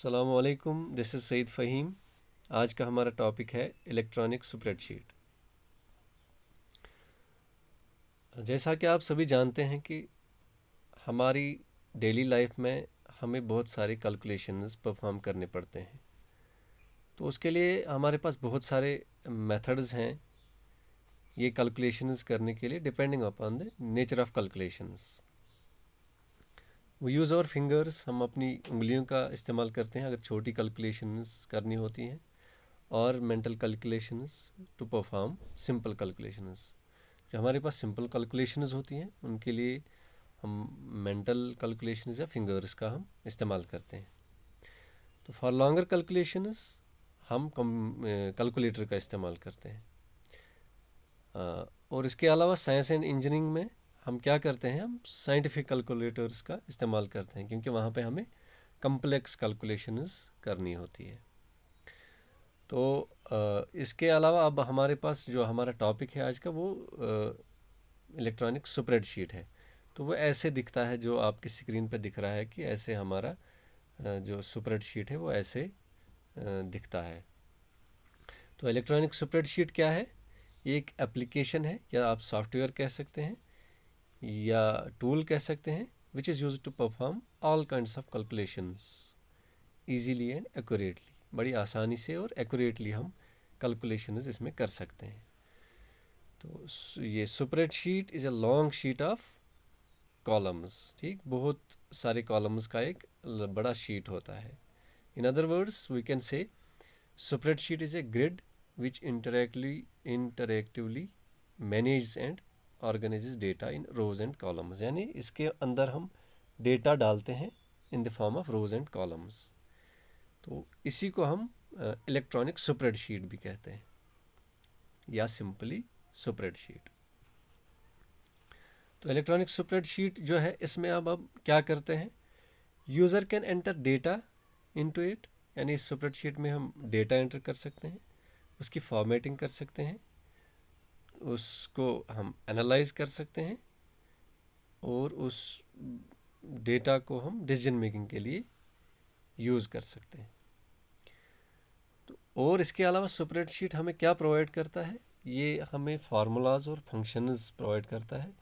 अस्सलामुअलैकुम, this is Saeed Faheem. आज का हमारा टॉपिक है इलेक्ट्रॉनिक स्प्रेडशीट। जैसा कि आप सभी जानते हैं कि हमारी डेली लाइफ में हमें बहुत सारे कैलकुलेशंस परफॉर्म करने पड़ते हैं। तो उसके लिए हमारे पास बहुत सारे मेथड्स हैं ये कैलकुलेशंस करने के लिए, depending upon the nature of calculations. We use our fingers, हम अपनी उंगलियों का इस्तेमाल करते हैं अगर छोटी कैलकुलेशंस करनी होती हैं, और mental calculations to perform simple calculations. जो हमारे पास सिंपल कैलकुलेशंस होती हैं उनके लिए हम मेंटल कैलकुलेशंस या फिंगर्स का हम इस्तेमाल करते हैं। तो फॉर लॉन्गर कैलकुलेशंस हम कैलकुलेटर का इस्तेमाल करते हैं। और इसके अलावा साइंस एंड इंजीनियरिंग में हम क्या करते हैं, हम साइंटिफिक कैलकुलेटर्स का इस्तेमाल करते हैं, क्योंकि वहाँ पे हमें कम्प्लेक्स कैलकुलेशंस करनी होती है। तो इसके अलावा अब हमारे पास जो हमारा टॉपिक है आज का, वो इलेक्ट्रॉनिक स्प्रेडशीट है। तो वो ऐसे दिखता है, जो आपकी स्क्रीन पर दिख रहा है कि ऐसे हमारा जो स्प्रेडशीट है वो ऐसे दिखता है। तो इलेक्ट्रॉनिक स्प्रेडशीट क्या है? ये एक एप्लीकेशन है, या आप सॉफ्टवेयर कह सकते हैं, या टूल कह सकते हैं, which is use to perform all kinds of calculations easily and accurately. बड़ी आसानी से और एक्यूरेटली हम कैलकुलेशंस इसमें कर सकते हैं। तो ये spreadsheet is a long sheet of columns, ठीक, बहुत सारे कॉलम्स का एक बड़ा शीट होता है। In other words we can say spreadsheet is a grid which interactively manage and organizes data in rows and columns. यानी इसके अंदर हम डेटा डालते हैं in the form of rows and columns. तो इसी को हम इलेक्ट्रॉनिक स्प्रेडशीट भी कहते हैं, या सिंपली स्प्रेडशीट। तो इलेक्ट्रॉनिक स्प्रेडशीट जो है, इसमें अब क्या करते हैं, user can enter data into it. यानी इस स्प्रेडशीट में हम डेटा एंटर कर सकते हैं, उसकी फॉर्मेटिंग कर सकते हैं, उसको हम एनालाइज कर सकते हैं, और उस डेटा को हम डिसीजन मेकिंग के लिए यूज़ कर सकते हैं। तो और इसके अलावा स्प्रेडशीट हमें क्या प्रोवाइड करता है? ये हमें फार्मूलाज और फंक्शंस प्रोवाइड करता है,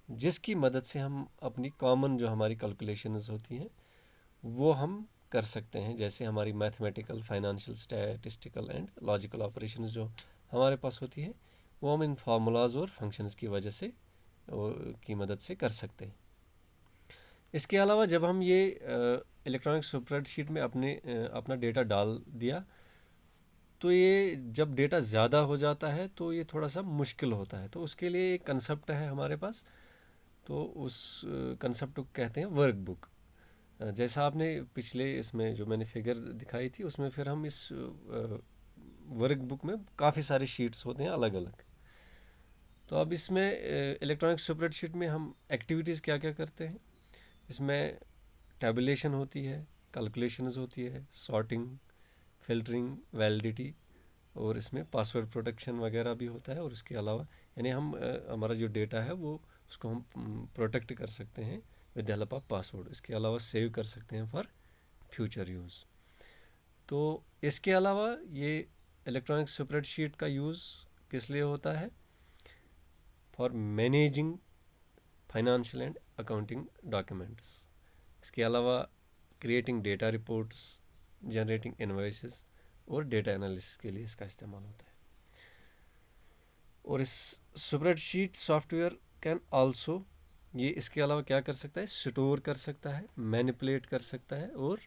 जिसकी मदद से हम अपनी कॉमन जो हमारी कैलकुलेशंस होती हैं वो हम कर सकते हैं। जैसे हमारी mathematical, financial, statistical and logical operations जो हमारे पास होती है, वो हम इन फार्मूलाज और फंक्शंस की वजह से की मदद से कर सकते हैं। इसके अलावा जब हम ये इलेक्ट्रॉनिक स्प्रेडशीट में अपना डेटा डाल दिया, तो ये जब डेटा ज़्यादा हो जाता है तो ये थोड़ा सा मुश्किल होता है। तो उसके लिए एक कंसेप्ट है हमारे पास, तो उस कंसेप्ट को कहते हैं वर्क बुक। जैसा आपने पिछले इसमें जो मैंने फिगर दिखाई थी, उसमें फिर हम इस वर्क बुक में काफ़ी सारे शीट्स होते हैं अलग अलग। तो अब इसमें इलेक्ट्रॉनिक स्प्रेडशीट में हम एक्टिविटीज़ क्या क्या करते हैं, इसमें टैबुलेशन होती है, कैलकुलेशंस होती है, सॉर्टिंग, फिल्टरिंग, वैलिडिटी, और इसमें पासवर्ड प्रोटेक्शन वगैरह भी होता है। और इसके अलावा यानी हम हमारा जो डेटा है वो उसको हम प्रोटेक्ट कर सकते हैं with the help of password. इसके अलावा सेव कर सकते हैं फॉर फ्यूचर यूज़। तो इसके अलावा ये इलेक्ट्रॉनिक स्प्रेडशीट का यूज़ किस लिए होता है? For managing financial and accounting documents. इसके अलावा creating data reports, generating invoices और डेटा एनालिसिस के लिए इसका इस्तेमाल होता है। और इस स्प्रेडशीट सॉफ्टवेयर कैन आल्सो, ये इसके अलावा क्या कर सकता है, स्टोर कर सकता है, मैनिपुलेट कर सकता है, और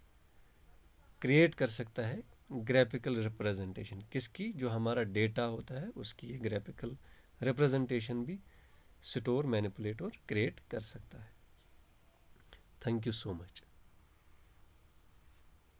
क्रिएट कर सकता है ग्राफिकल रिप्रेजेंटेशन। किसकी? जो हमारा डेटा होता है उसकी ये ग्राफिकल रिप्रेजेंटेशन भी स्टोर, मैनिपुलेट और क्रिएट कर सकता है। Thank you so much.